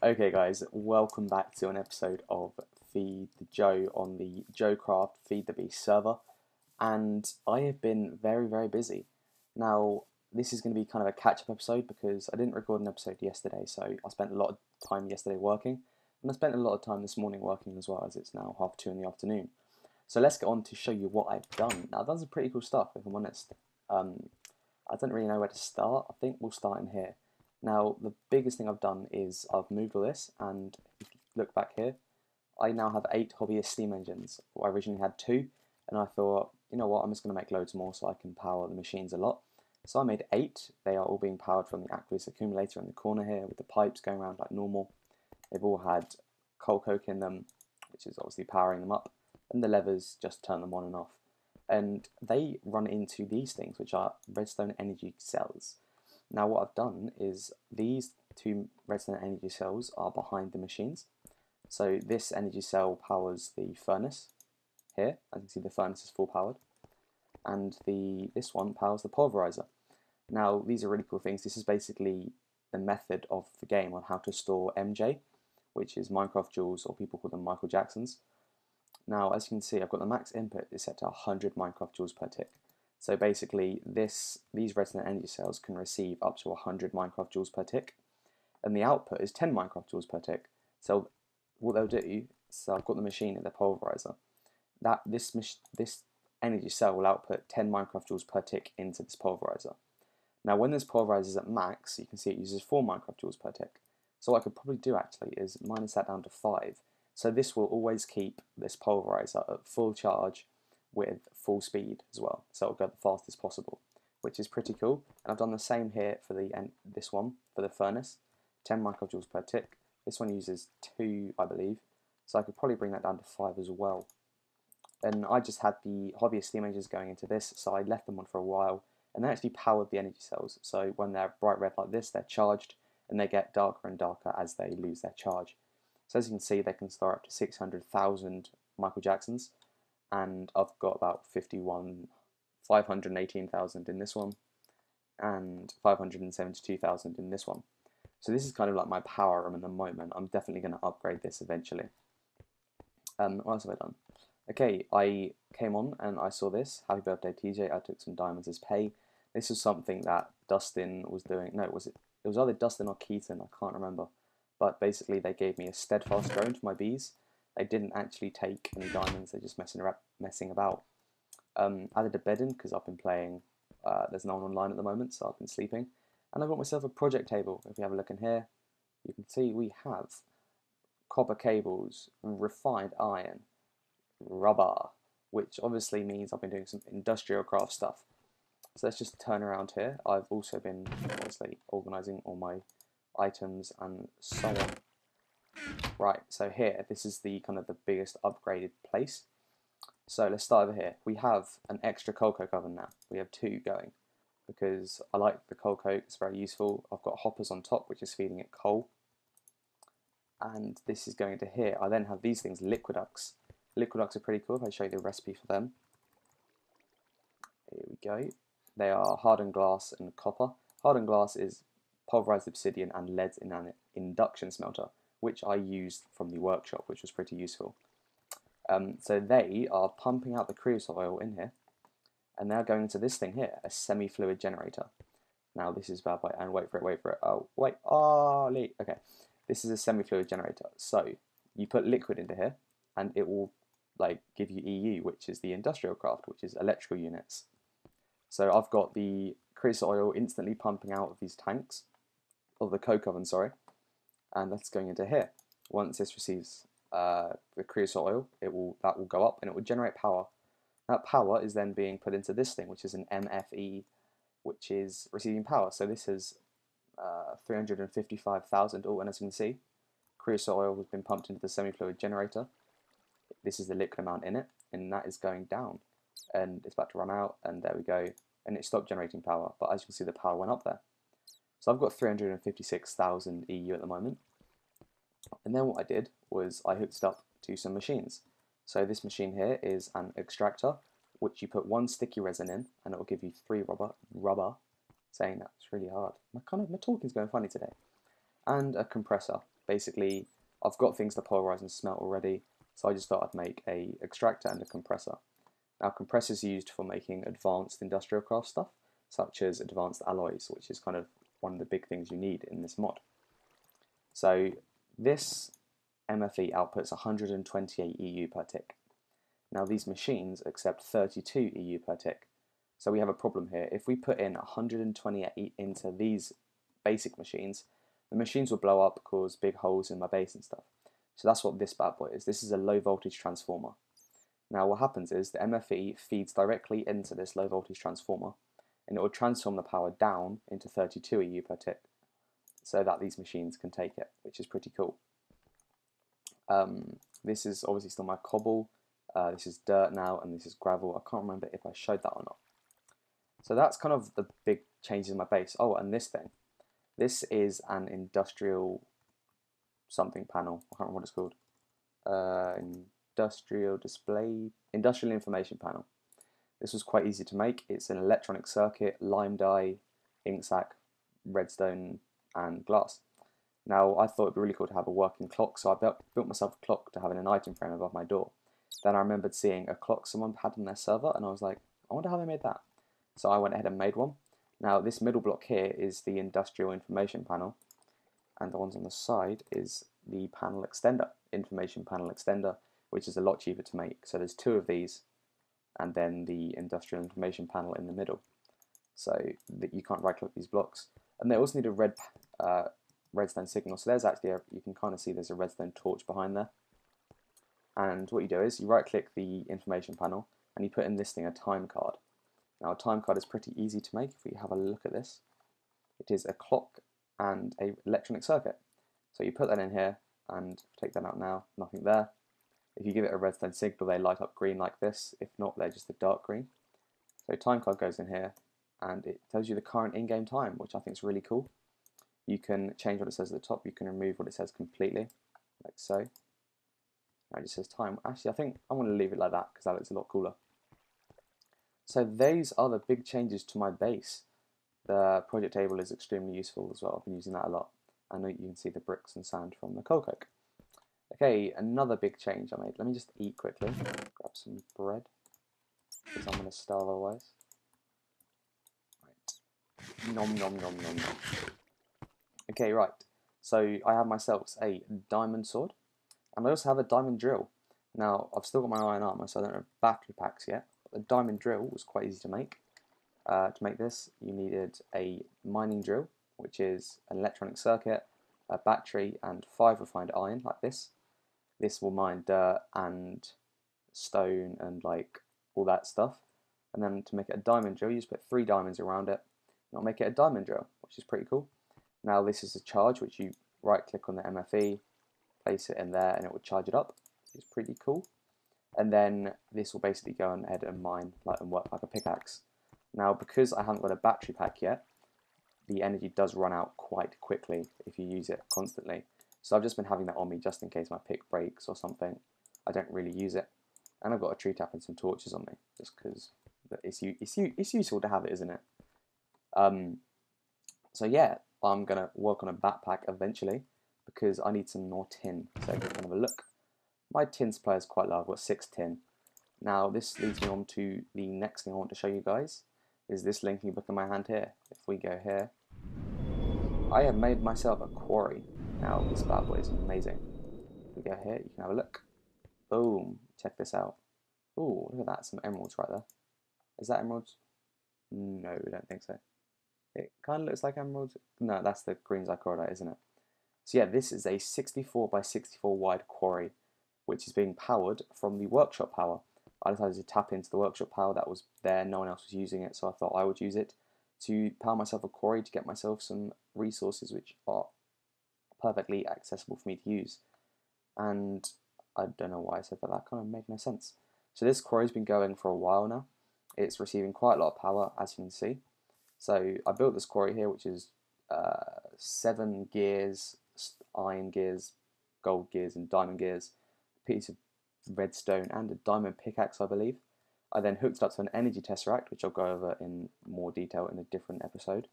Okay guys, welcome back to an episode of Feed the Joe on the JoeCraft Feed the Beast server, and I have been very busy. Now, this is going to be kind of a catch-up episode because I didn't record an episode yesterday, so I spent a lot of time yesterday working, and I spent a lot of time this morning working as well, as it's now 2:30 in the afternoon. So let's get on to show you what I've done. Now, I've done some pretty cool stuff, if I'm honest. I don't really know where to start. I think we'll start in here. Now, the biggest thing I've done is I've moved all this, and if you look back here, I now have 8 hobbyist steam engines. I originally had 2, and I thought, you know what, I'm just going to make loads more so I can power the machines a lot. So I made 8. They are all being powered from the aqueous accumulator in the corner here with the pipes going around like normal. They've all had coal coke in them, which is obviously powering them up, and the levers just turn them on and off. And they run into these things, which are redstone energy cells. Now what I've done is these 2 redstone energy cells are behind the machines. So this energy cell powers the furnace here. As you can see, the furnace is full powered. And this one powers the pulverizer. Now these are really cool things. This is basically the method of the game on how to store MJ, which is Minecraft Joules, or people call them Michael Jacksons. Now, as you can see, I've got the max input is set to 100 Minecraft joules per tick. So basically, these redstone energy cells can receive up to 100 Minecraft joules per tick, and the output is 10 Minecraft joules per tick. So what they'll do, so I've got the machine in the pulverizer. This energy cell will output 10 Minecraft joules per tick into this pulverizer. Now, when this pulverizer is at max, you can see it uses 4 Minecraft joules per tick. So what I could probably do actually is minus that down to 5. So this will always keep this pulverizer at full charge with full speed as well. So it'll go the fastest possible, which is pretty cool. And I've done the same here for this one, for the furnace, 10 microjoules per tick. This one uses 2, I believe. So I could probably bring that down to 5 as well. And I just had the hobbyist steam engines going into this, so I left them on for a while, and they actually powered the energy cells. So when they're bright red like this, they're charged, and they get darker and darker as they lose their charge. So as you can see, they can store up to 600,000 Michael Jacksons, and I've got about 518,000 in this one, and 572,000 in this one. So this is kind of like my power room at the moment. I'm definitely going to upgrade this eventually. What else have I done? Okay, I came on and I saw this. Happy birthday, TJ. I took some diamonds as pay. This was something that Dustin was doing. No, it was either Dustin or Keaton, I can't remember. But basically they gave me a steadfast drone for my bees. They didn't actually take any diamonds, they're just messing about. Added a bed in because I've been playing, there's no one online at the moment, so I've been sleeping. And I got myself a project table. If you have a look in here, you can see we have copper cables, refined iron, rubber, which obviously means I've been doing some industrial craft stuff. So let's just turn around here. I've also been obviously organising all my items and so on. Right, so here, this is the kind of the biggest upgraded place. So let's start over here. We have an extra coal coke oven now. We have 2 going because I like the coal coke, it's very useful. I've got hoppers on top which is feeding it coal. And this is going into here. I then have these things, liquiducts. Liquiducts are pretty cool if I show you the recipe for them. Here we go. They are hardened glass and copper. Hardened glass is pulverized obsidian and lead in an induction smelter, which I used from the workshop, which was pretty useful. So they are pumping out the creosote oil in here, and they're going into this thing here, a semi-fluid generator. Now this is bad, and wait for it. Oh, wait, okay. This is a semi-fluid generator. So you put liquid into here, and it will like give you EU, which is the industrial craft, which is electrical units. So I've got the creosote oil instantly pumping out of these tanks, of the coke oven, sorry, and that's going into here. Once this receives the creosote oil, that will go up and it will generate power. That power is then being put into this thing, which is an MFE, which is receiving power. So this is 355,000. Oh, and as you can see, creosote oil has been pumped into the semi-fluid generator. This is the liquid amount in it, and that is going down. And it's about to run out, and there we go. And it stopped generating power, but as you can see, the power went up there. So I've got 356,000 EU at the moment. And then what I did was I hooked it up to some machines. So this machine here is an extractor, which you put 1 sticky resin in, and it will give you 3 rubber. Saying that's really hard. My talking's going funny today. and a compressor. Basically, I've got things to polarize and smelt already, so I just thought I'd make a extractor and a compressor. Now, compressors are used for making advanced industrial craft stuff, such as advanced alloys, which is kind of one of the big things you need in this mod. So this MFE outputs 128 EU per tick. Now these machines accept 32 EU per tick. So we have a problem here. If we put in 128 into these basic machines, the machines will blow up, cause big holes in my base and stuff. So that's what this bad boy is. This is a low voltage transformer. Now what happens is the MFE feeds directly into this low voltage transformer, and it will transform the power down into 32 EU per tick, so that these machines can take it, which is pretty cool. This is obviously still my cobble, this is dirt now, and this is gravel. I can't remember if I showed that or not. So that's kind of the big changes in my base. Oh, and this thing. This is an industrial something panel. I can't remember what it's called. Industrial information panel. This was quite easy to make. It's an electronic circuit, lime dye, ink sac, redstone, and glass. Now, I thought it'd be really cool to have a working clock, so I built myself a clock to have in an item frame above my door. Then I remembered seeing a clock someone had on their server, and I was like, I wonder how they made that. So I went ahead and made one. Now, this middle block here is the industrial information panel, and the ones on the side is the panel extender, information panel extender, which is a lot cheaper to make. So there's two of these, and then the industrial information panel in the middle, so that you can't right click these blocks. And they also need a redstone signal. So there's actually you can kind of see there's a redstone torch behind there. And what you do is you right click the information panel and you put in this thing a time card. Now a time card is pretty easy to make. If we have a look at this, it is a clock and a electronic circuit. So you put that in here and take that out now, nothing there. If you give it a redstone signal, they light up green like this. If not, they're just a dark green. So time card goes in here and it tells you the current in-game time, which I think is really cool. You can change what it says at the top, you can remove what it says completely, like so. Now it just says time. Actually, I think I'm going to leave it like that because that looks a lot cooler. So these are the big changes to my base. The project table is extremely useful as well. I've been using that a lot. I know you can see the bricks and sand from the coal coke. Okay, another big change I made. Let me just eat quickly. Grab some bread because I'm going to starve otherwise. Right. Nom nom nom nom nom. Okay, right. So I have myself a diamond sword, and I also have a diamond drill. Now I've still got my iron armor, so I don't have battery packs yet. But the diamond drill was quite easy to make. To make this, you needed a mining drill, which is an electronic circuit, a battery, and 5 refined iron, like this. This will mine dirt and stone and like all that stuff. And then to make it a diamond drill, you just put 3 diamonds around it, and it'll make it a diamond drill, which is pretty cool. Now this is a charge, which you right click on the MFE, place it in there, and it will charge it up, which is pretty cool. And then this will basically go ahead and mine and work like a pickaxe. Now because I haven't got a battery pack yet, the energy does run out quite quickly if you use it constantly. So I've just been having that on me just in case my pick breaks or something. I don't really use it. And I've got a tree tap and some torches on me, just because it's useful to have it, isn't it? So yeah, I'm going to work on a backpack eventually because I need some more tin. So if you can have a look. My tin supply is quite low, I've got 6 tin. Now this leads me on to the next thing I want to show you guys, is this linking book in my hand here. If we go here, I have made myself a quarry. Now this bad boy is amazing. If we go here, you can have a look. Boom, check this out. Ooh, look at that, some emeralds right there. Is that emeralds? No, I don't think so. It kind of looks like emeralds. No, that's the green zirconite, isn't it? So yeah, this is a 64 by 64 wide quarry, which is being powered from the workshop power. I decided to tap into the workshop power that was there, no one else was using it, so I thought I would use it to power myself a quarry to get myself some resources which are perfectly accessible for me to use. And I don't know why I said that, that kind of made no sense. So this quarry's been going for a while now. It's receiving quite a lot of power, as you can see. So I built this quarry here, which is 7 gears, iron gears, gold gears and diamond gears, a piece of redstone and a diamond pickaxe, I believe. I then hooked it up to an energy tesseract, which I'll go over in more detail in a different episode.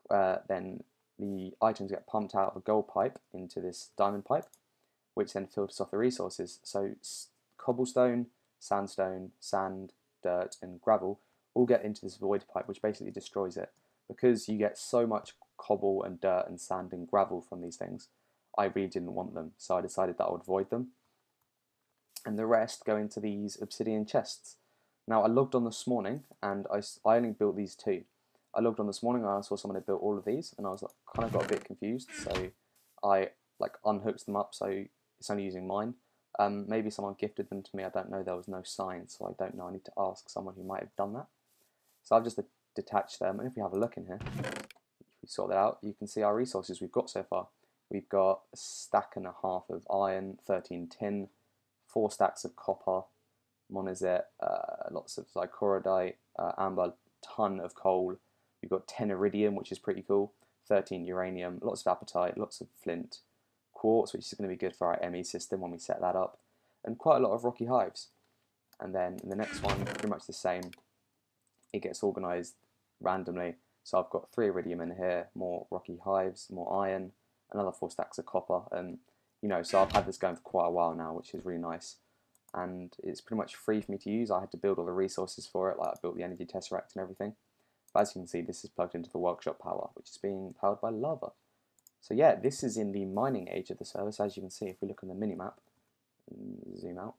Then the items get pumped out of a gold pipe into this diamond pipe, which then filters off the resources. So cobblestone, sandstone, sand, dirt, and gravel all get into this void pipe, which basically destroys it. Because you get so much cobble and dirt and sand and gravel from these things, I really didn't want them, so I decided that I would void them. And the rest go into these obsidian chests. Now, I logged on this morning, and I only built these two. I logged on this morning and I saw someone had built all of these, and I was like, kind of got a bit confused, so I unhooked them up, so it's only using mine. Maybe someone gifted them to me, I don't know, there was no sign, so I don't know, I need to ask someone who might have done that. So I've just detached them, and if we have a look in here, if we sort that out, you can see our resources we've got so far. We've got a stack and a half of iron, 13 tin, 4 stacks of copper, monazite, lots of zycorodite, amber, ton of coal. We've got 10 iridium, which is pretty cool, 13 uranium, lots of apatite, lots of flint, quartz, which is going to be good for our ME system when we set that up, and quite a lot of rocky hives. And then in the next one, pretty much the same. It gets organised randomly. So I've got 3 iridium in here, more rocky hives, more iron, another 4 stacks of copper, and so I've had this going for quite a while now, which is really nice. And it's pretty much free for me to use. I had to build all the resources for it, like I built the energy tesseract and everything. But as you can see, this is plugged into the workshop power, which is being powered by lava. So yeah, this is in the mining age of the service. As you can see, if we look on the minimap, zoom out,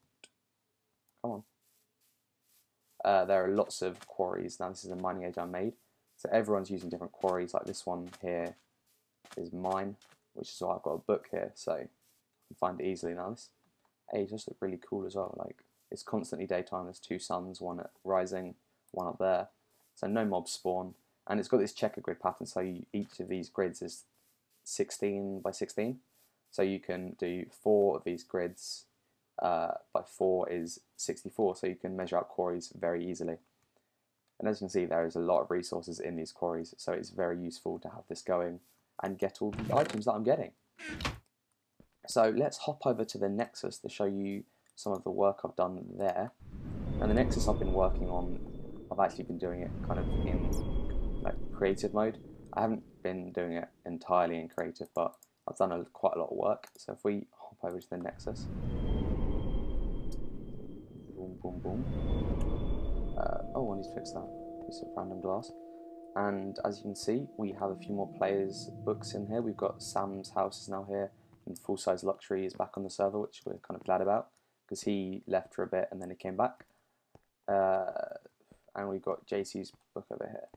come on. There are lots of quarries. Now this is a mining age I made. So everyone's using different quarries, like this one here is mine, which is why I've got a book here, so I can find it easily now. This age does look really cool as well. Like, it's constantly daytime, there's 2 suns, one at rising, one up there. So no mobs spawn. And it's got this checker grid pattern, so each of these grids is 16 by 16. So you can do 4 of these grids by 4 is 64, so you can measure out quarries very easily. And as you can see, there is a lot of resources in these quarries, so it's very useful to have this going and get all the items that I'm getting. So let's hop over to the Nexus to show you some of the work I've done there. And the Nexus I've been working on, I've actually been doing it kind of in like creative mode. I haven't been doing it entirely in creative, but I've done quite a lot of work. So if we hop over to the Nexus, boom, boom, boom. Oh, I need to fix that piece of random glass. And as you can see, we have a few more players' books in here. We've got Sam's house is now here, and Full Size Luxury is back on the server, which we're kind of glad about, because he left for a bit and then he came back. And we've got JC's book over here.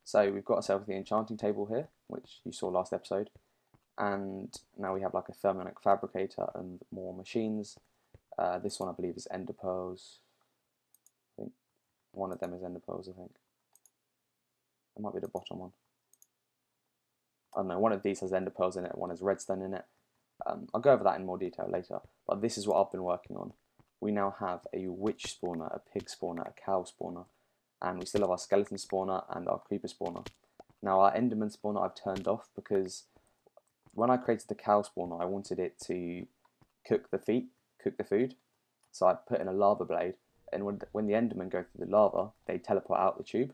So we've got ourselves the enchanting table here, which you saw last episode. And now we have like a thermonic fabricator and more machines. This one I believe is ender pearls. I think one of them is ender pearls, I think. It might be the bottom one. I don't know, one of these has ender pearls in it, one has redstone in it. I'll go over that in more detail later, but this is what I've been working on. We now have a witch spawner, a pig spawner, a cow spawner, and we still have our skeleton spawner and our creeper spawner. Now our enderman spawner I've turned off because when I created the cow spawner, I wanted it to cook the food. So I put in a lava blade, and when the endermen go through the lava, they teleport out the tube.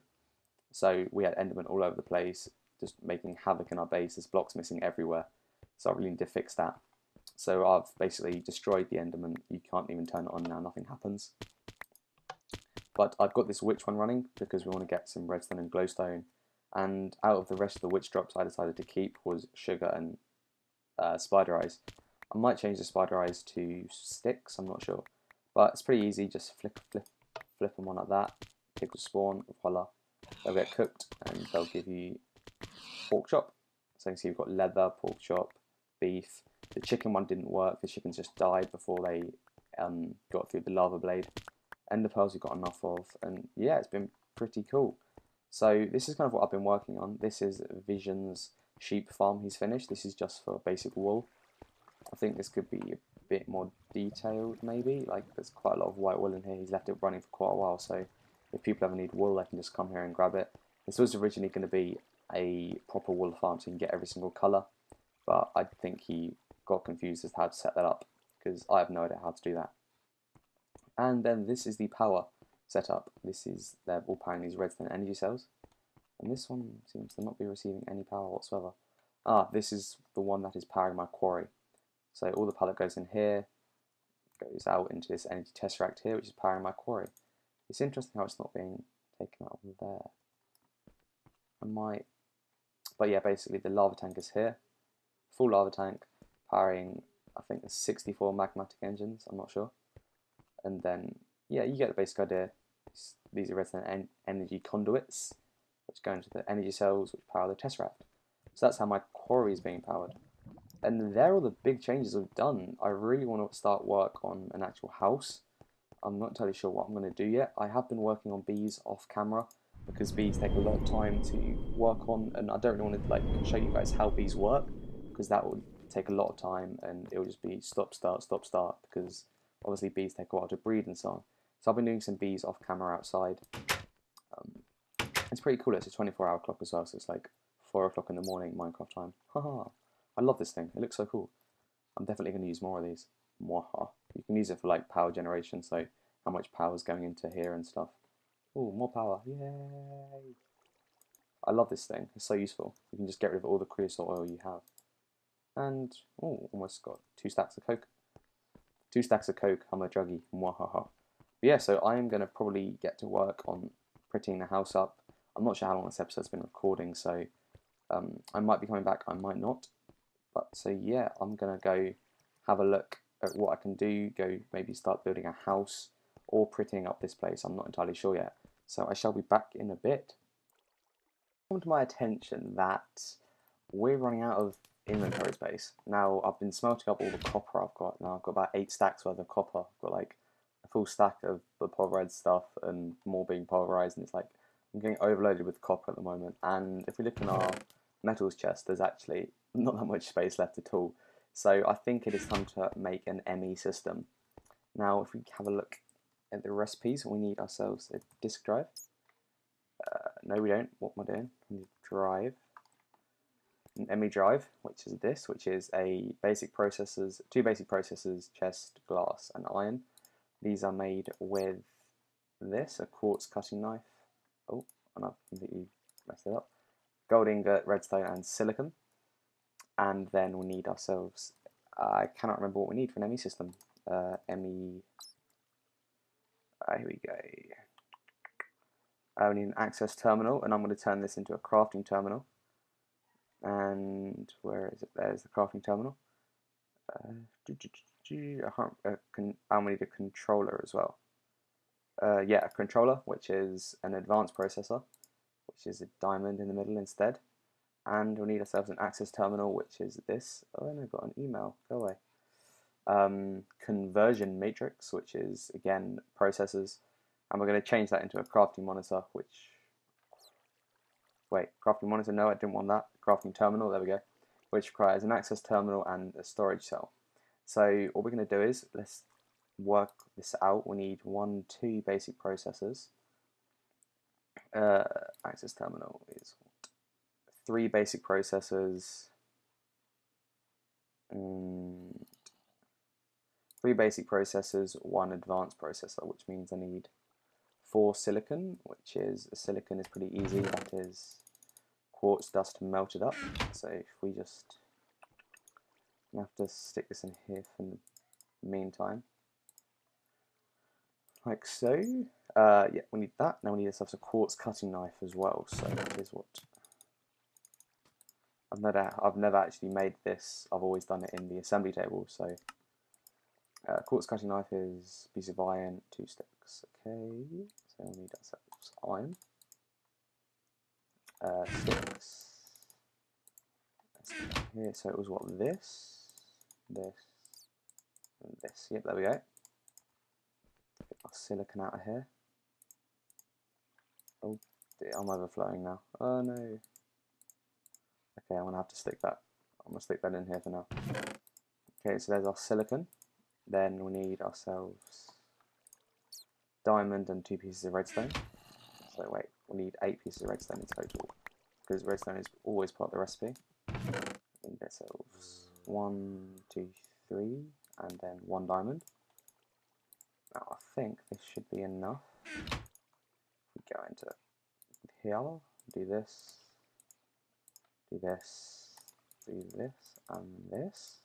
So we had endermen all over the place, just making havoc in our base. There's blocks missing everywhere. So I really need to fix that. So I've basically destroyed the enderman. You can't even turn it on now, nothing happens. But I've got this witch one running because we want to get some redstone and glowstone. And out of the rest of the witch drops I decided to keep was sugar and spider eyes. I might change the spider eyes to sticks, I'm not sure. But it's pretty easy, just flip them on like that. Pig will spawn, voila. They'll get cooked and they'll give you pork chop. So you can see we've got leather, pork chop, beef. The chicken one didn't work, the chickens just died before they got through the lava blade. Ender pearls we've got enough of, and yeah, it's been pretty cool. So this is kind of what I've been working on. This is Vision's sheep farm he's finished. This is just for basic wool. I think this could be a bit more detailed maybe, like there's quite a lot of white wool in here. He's left it running for quite a while, so if people ever need wool they can just come here and grab it. This was originally going to be a proper wool farm so you can get every single colour, but I think he got confused as to how to set that up because I have no idea how to do that. And then this is the power setup. This is, they're all powering these redstone energy cells, and this one seems to not be receiving any power whatsoever. This is the one that is powering my quarry. So all the pallet goes in here, goes out into this energy tesseract here, which is powering my quarry. It's interesting how it's not being taken out of there. But yeah, basically the lava tank is here, full lava tank, powering, I think, 64 magmatic engines, I'm not sure. And then, yeah, you get the basic idea. These are redstone energy conduits, which go into the energy cells, which power the tesseract. So that's how my quarry is being powered. And there are all the big changes I've done. I really want to start work on an actual house. I'm not entirely sure what I'm going to do yet. I have been working on bees off camera because bees take a lot of time to work on, and I don't really want to like show you guys how bees work because that would take a lot of time and it will just be stop start because obviously bees take a while to breed and so on. So I've been doing some bees off camera outside. It's pretty cool. It's a 24-hour clock as well, so it's like 4 o'clock in the morning Minecraft time. Haha! I love this thing. It looks so cool. I'm definitely going to use more of these. Mwaha. You can use it for like power generation, so how much power is going into here and stuff. Oh, more power. Yay! I love this thing. It's so useful. You can just get rid of all the creosote oil you have. And, oh, almost got 2 stacks of coke. 2 stacks of coke. I'm a druggie. Mwahaha. But yeah, so I am going to probably get to work on prettying the house up. I'm not sure how long this episode's been recording, so I might be coming back, I might not. But so yeah, I'm going to go have a look at what I can do, go maybe start building a house or prettying up this place. I'm not entirely sure yet. So I shall be back in a bit. Come to my attention that we're running out of inventory space. Now I've been smelting up all the copper I've got. Now I've got about 8 stacks worth of copper. I've got like a full stack of the pulverized stuff and more being pulverized, and it's like I'm getting overloaded with copper at the moment. And if we look in our metals chest, there's actually not that much space left at all. So I think it is time to make an ME system. Now if we have a look at the recipes, we need ourselves a disk drive. No we don't, what am I doing? We need a drive. An ME drive, which is this, which is a basic processors, 2 basic processors, chest, glass and iron. These are made with this, a quartz cutting knife. Oh, and I've completely messed it up. Gold ingot, redstone and silicon. And then we need ourselves, I cannot remember what we need for an ME system. ME, here we go. We need an access terminal, and I'm going to turn this into a crafting terminal. And where is it? There's the crafting terminal. I need a controller as well. Yeah, a controller, which is an advanced processor, which is a diamond in the middle instead. And we need ourselves an access terminal, which is this. Oh, and I got an email. Go away. Conversion matrix, which is again processors, and we're going to change that into a crafting monitor. Crafting monitor. No, I didn't want that. Crafting terminal. There we go. Which requires an access terminal and a storage cell. So what we're going to do is let's work this out. We need 2 basic processors. Access terminal is 3 basic processors. 3 basic processors, 1 advanced processor, which means I need 4 silicon, which is silicon is pretty easy. That is quartz dust melted up. So if we just have to stick this in here for the meantime, like so. Yeah, we need that. Now we need ourselves a quartz cutting knife as well. So that is what I've never actually made this. I've always done it in the assembly table. So quartz cutting knife is a piece of iron, 2 sticks. Okay, so we need ourselves iron. Sticks. Here, so it was what, this, and this. Yep, there we go. Get our silicon out of here. Oh dear, I'm overflowing now. Oh no. Okay, I'm gonna have to stick that. I'm gonna stick that in here for now. Okay, so there's our silicon. Then we need ourselves diamond and 2 pieces of redstone. So wait, we need 8 pieces of redstone in total, because redstone is always part of the recipe. We need ourselves 1, 2, 3, and then 1 diamond. Now I think this should be enough. We go into here, do this, do this and this.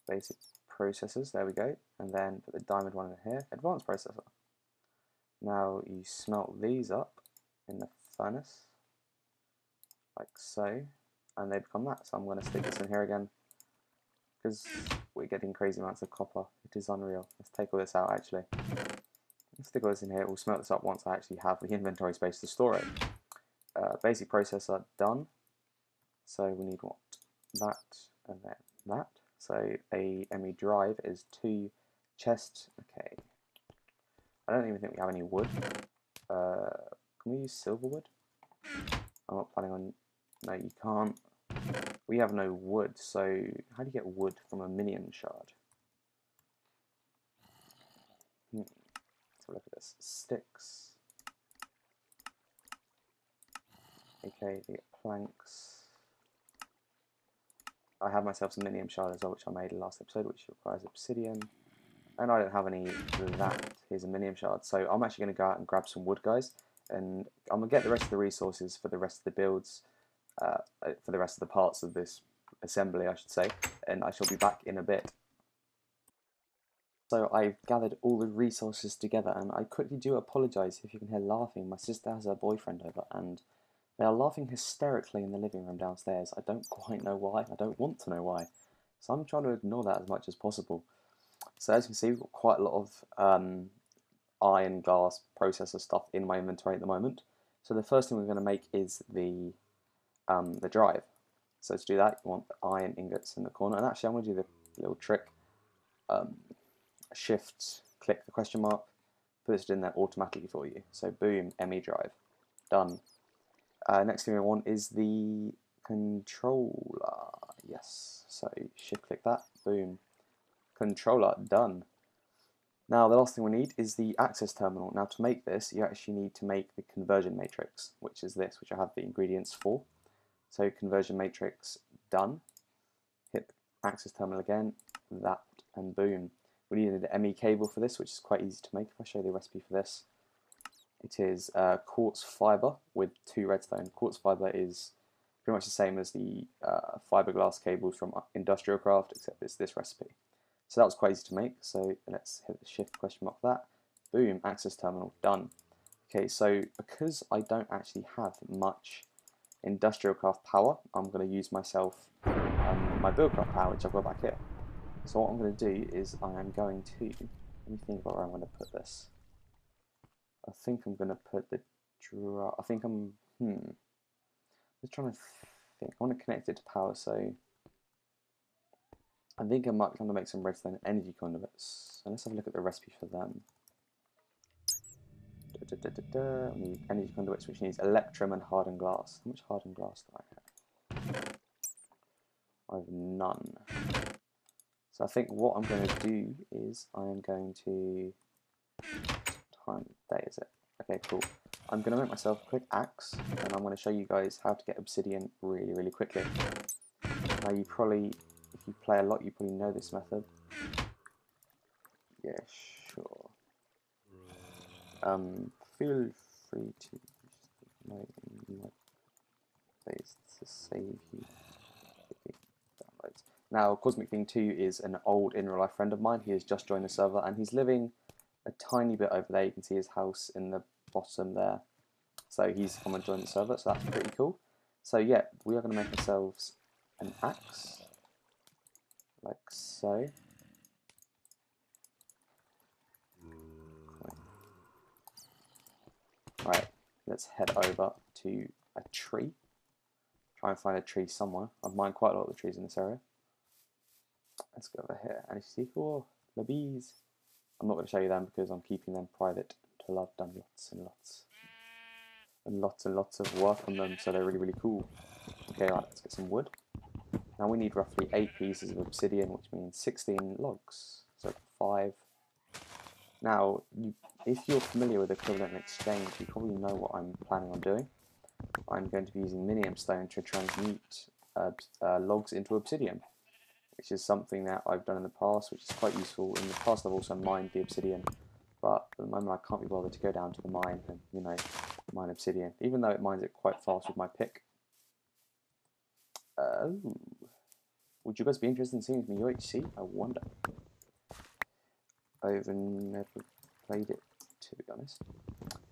Basic processors, there we go. And then put the diamond one in here, advanced processor. Now you smelt these up in the furnace, like so, and they become that. So I'm going to stick this in here again, because we're getting crazy amounts of copper. It is unreal. Let's take all this out actually. Let's stick all this in here. We'll smelt this up once I actually have the inventory space to store it. Basic processor done. So we need what? That and then that. So a ME drive is 2 chests. Okay. I don't even think we have any wood. Can we use silver wood? I'm not planning on... No, you can't. We have no wood, so how do you get wood from a minion shard? Let's have a look at this. Sticks. Okay, we get planks. I have myself some minion shard as well, which I made last episode, which requires obsidian. And I don't have any of that. Here's a minion shard. So I'm actually going to go out and grab some wood, guys. And I'm going to get the rest of the resources for the rest of the builds, for the rest of the parts of this assembly, I should say. And I shall be back in a bit. So I've gathered all the resources together, and I quickly do apologise if you can hear laughing. My sister has her boyfriend over, and they are laughing hysterically in the living room downstairs. I don't quite know why. I don't want to know why. So I'm trying to ignore that as much as possible. So as you can see, we've got quite a lot of iron, glass, processor stuff in my inventory at the moment. So the first thing we're going to make is the drive. So to do that, you want the iron ingots in the corner. And actually, I'm going to do the little trick. Shift, click the question mark, puts it in there automatically for you. So boom, ME drive, done. Next thing we want is the controller. Yes, so shift click that, boom, controller, done. Now the last thing we need is the access terminal. Now to make this, you actually need to make the conversion matrix, which is this, which I have the ingredients for. So conversion matrix, done. Hit the access terminal again, that, and boom. We needed an ME cable for this, which is quite easy to make. If I show you the recipe for this, it is quartz fibre with 2 redstone. Quartz fibre is pretty much the same as the fiberglass cables from Industrial Craft, except it's this recipe. So that was quite easy to make. So let's hit the shift question mark for that. Boom, access terminal, done. Okay, so because I don't actually have much Industrial Craft power, I'm going to use myself my Buildcraft power, which I've got back here. So what I'm going to do is I am going to, let me think about where I'm going to put this. I think I'm going to put the I think I'm, just trying to think. I want to connect it to power, so I think I might kind of make some redstone energy conduits. So let's have a look at the recipe for them. We need energy conduits, which needs electrum and hardened glass. How much hardened glass do I have? I have none. So I think what I'm going to do is I am going to, time day is it? Okay, cool. I'm going to make myself a quick axe, and I'm going to show you guys how to get obsidian really, really quickly. Now you probably, if you play a lot, you probably know this method. Yeah, sure. Feel free to use my place to save you. Downloads. Now, Cosmic Thing 2 is an old in real life friend of mine. He has just joined the server, and he's living a tiny bit over there. You can see his house in the bottom there. So he's come and joined the server, so that's pretty cool. So yeah, we are going to make ourselves an axe, like so. Right, let's head over to a tree. Try and find a tree somewhere. I've mined quite a lot of the trees in this area. Let's go over here. And you see, oh, the bees. I'm not going to show you them because I'm keeping them private until I've done lots and lots and lots and lots of work on them, so they're really, really cool. Okay, right, let's get some wood. Now we need roughly 8 pieces of obsidian, which means 16 logs. So 5. Now, if you're familiar with equivalent exchange, you probably know what I'm planning on doing. I'm going to be using minium stone to transmute logs into obsidian, which is something that I've done in the past, which is quite useful. In the past I've also mined the obsidian, but at the moment I can't be bothered to go down to the mine and, mine obsidian, even though it mines it quite fast with my pick. Oh, would you guys be interested in seeing me UHC? I wonder. I've never played it, to be honest.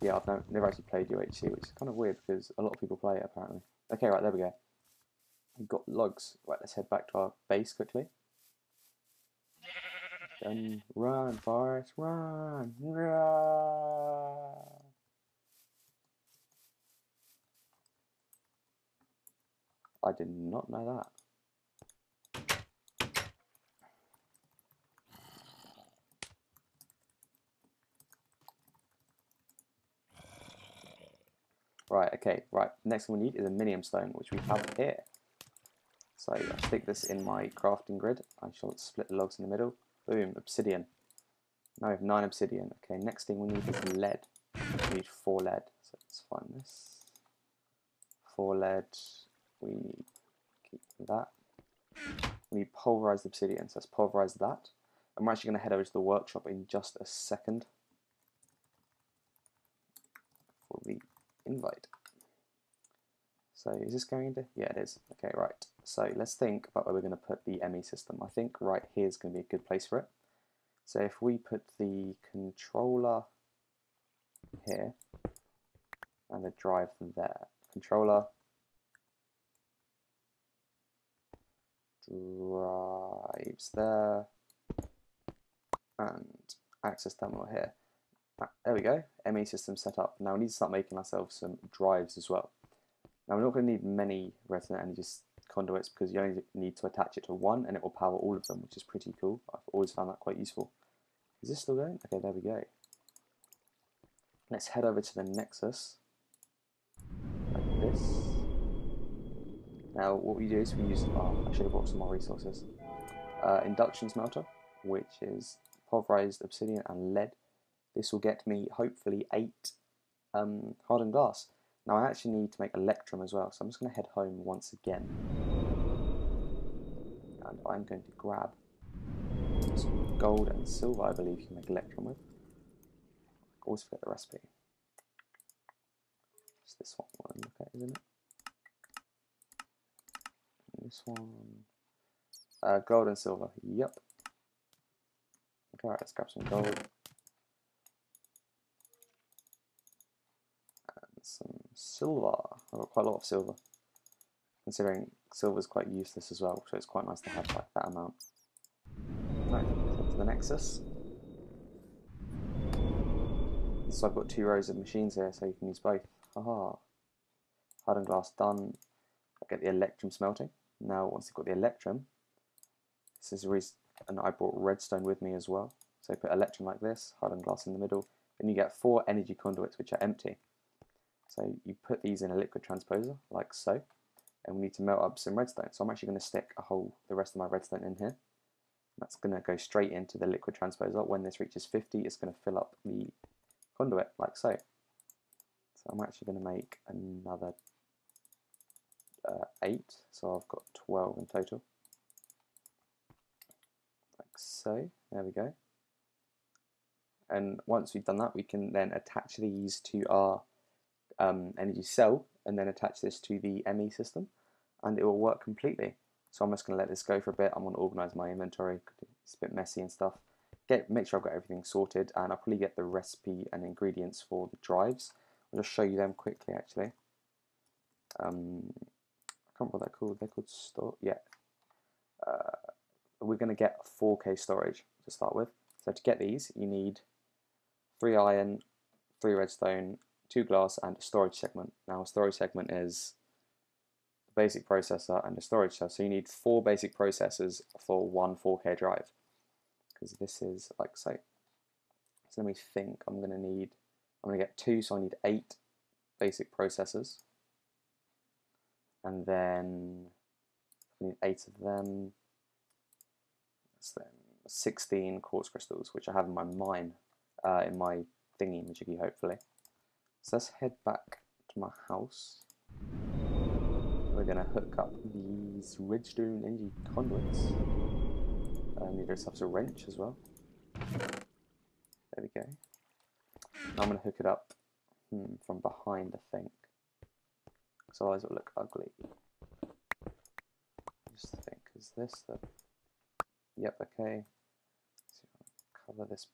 Yeah, I've never actually played UHC, which is kind of weird because a lot of people play it apparently. Okay, right, there we go. We've got logs. Right, let's head back to our base quickly. Run, Forest, run! Run! I did not know that. Right, okay, right. Next thing we need is a minium stone, which we have here. So I'll stick this in my crafting grid. I shall split the logs in the middle. Boom, obsidian. Now we have 9 obsidian. Okay, next thing we need is lead. We need 4 lead. So let's find this. 4 lead. We need keep that. We need pulverized obsidian, so let's pulverize that. And we're actually going to head over to the workshop in just a second for the invite. So is this going into? Yeah, it is. Okay, right. So let's think about where we're going to put the ME system. I think right here is going to be a good place for it. So if we put the controller here and the drive there. Controller, drives there, and access terminal here. There we go, ME system set up. Now we need to start making ourselves some drives as well. Now we're not going to need many resonant energy conduits because you only need to attach it to one and it will power all of them, which is pretty cool. I've always found that quite useful. Is this still going? Okay, there we go. Let's head over to the Nexus, like this. Now what we do is we use, I should have brought some more resources. Induction smelter, which is pulverized obsidian and lead. This will get me hopefully 8 hardened glass. Now I actually need to make electrum as well, so I'm just going to head home once again. And I'm going to grab some gold and silver, I believe you can make electrum with. I always forget the recipe. It's this one I want to look at, isn't it? And this one. Gold and silver, yep. Okay, right, let's grab some gold. And some silver. I've got quite a lot of silver. Considering silver is quite useless as well, so it's quite nice to have like that amount. Right, head to the Nexus. So I've got 2 rows of machines here, so you can use both. Haha. Hardened glass done. I get the electrum smelting. Now, once you've got the electrum, this is the reason, and I brought redstone with me as well. So put electrum like this, hardened glass in the middle, and you get 4 energy conduits which are empty. So you put these in a liquid transposer, like so, and we need to melt up some redstone. So I'm actually going to stick the rest of my redstone in here. That's going to go straight into the liquid transposer. When this reaches 50, it's going to fill up the conduit, like so. So I'm actually going to make another 8, so I've got 12 in total. Like so, there we go. And once we've done that, we can then attach these to our energy cell and then attach this to the ME system and it will work completely. So I'm just going to let this go for a bit. I'm going to organize my inventory. It's a bit messy and stuff. Make sure I've got everything sorted, and I'll probably get the recipe and ingredients for the drives. I'll just show you them quickly actually. I can't remember what they're called. They're called store. Yeah. We're going to get 4K storage to start with. So to get these, you need 3 iron, 3 redstone, 2 glass, and a storage segment. Now a storage segment is the basic processor and a storage cell. So you need 4 basic processors for 1 4K drive. Because this is like so. So let me think. I'm going to get 2, so I need 8 basic processors. And then I need 8 of them. That's then 16 quartz crystals, which I have in my mine, in my thingy majiggy, hopefully. So let's head back to my house. We're going to hook up these redstone energy conduits. I need ourselves a wrench as well. There we go. Now I'm going to hook it up from behind, I think. So otherwise it will look ugly. just think, is this the... Yep, okay. So cover this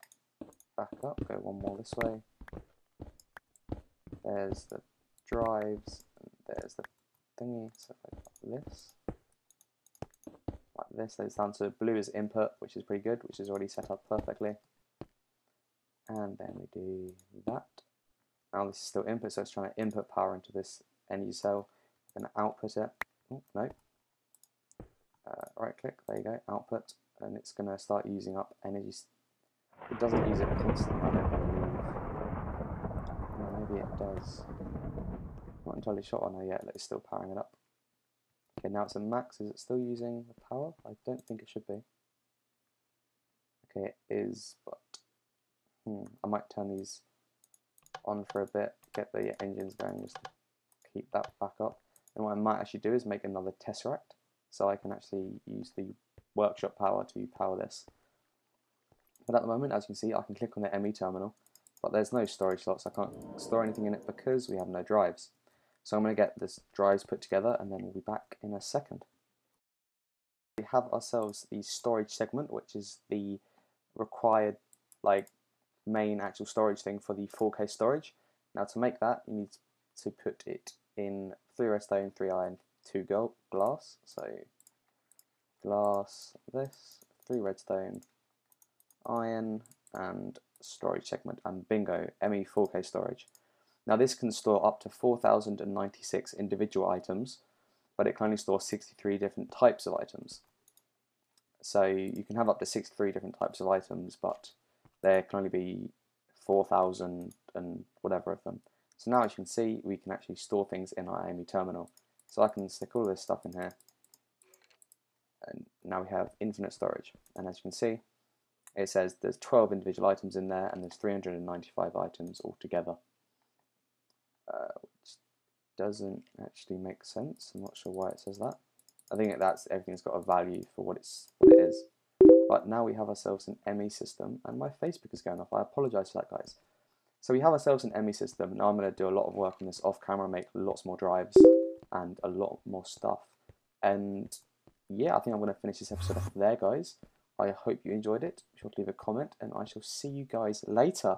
back up, go one more this way. There's the drives, and there's the thingy. So if I put this, like this, there's down to blue is input, which is pretty good, which is already set up perfectly. And then we do that. Now this is still input, so it's trying to input power into this NU cell. I'm going to output it. Oh, no. Right click, there you go, output, and it's going to start using up energy. It doesn't use it constantly, I don't believe. No, maybe it does. Not entirely sure. Oh no, yeah, it's still powering it up. Okay, now it's at max. Is it still using the power? I don't think it should be. Okay, it is, but I might turn these on for a bit, get the engines going just to keep that back up. And what I might actually do is make another tesseract, so I can actually use the workshop power to power this. But at the moment, as you can see, I can click on the ME terminal, but there's no storage slots. I can't store anything in it because we have no drives. So I'm going to get this drives put together, and then we'll be back in a second. We have ourselves the storage segment, which is the required main actual storage thing for the 4K storage. Now to make that, you need to put it in 3 redstone, 3 iron, 2 gold glass. So glass, this, 3 redstone, iron, and storage segment, and bingo, ME 4K storage. Now this can store up to 4,096 individual items, but it can only store 63 different types of items. So you can have up to 63 different types of items, but there can only be 4,000 and whatever of them. So now as you can see, we can actually store things in our ME terminal. So I can stick all this stuff in here, and now we have infinite storage. And as you can see, it says there's 12 individual items in there, and there's 395 items altogether. Which doesn't actually make sense. I'm not sure why it says that. I think that's everything's got a value for what it is. But now we have ourselves an ME system, and my Facebook is going off. I apologise for that, guys. So we have ourselves an ME system. Now I'm going to do a lot of work on this off camera, make lots more drives and a lot more stuff. And yeah, I think I'm going to finish this episode off there, guys. I hope you enjoyed it. Be sure to leave a comment, and I shall see you guys later.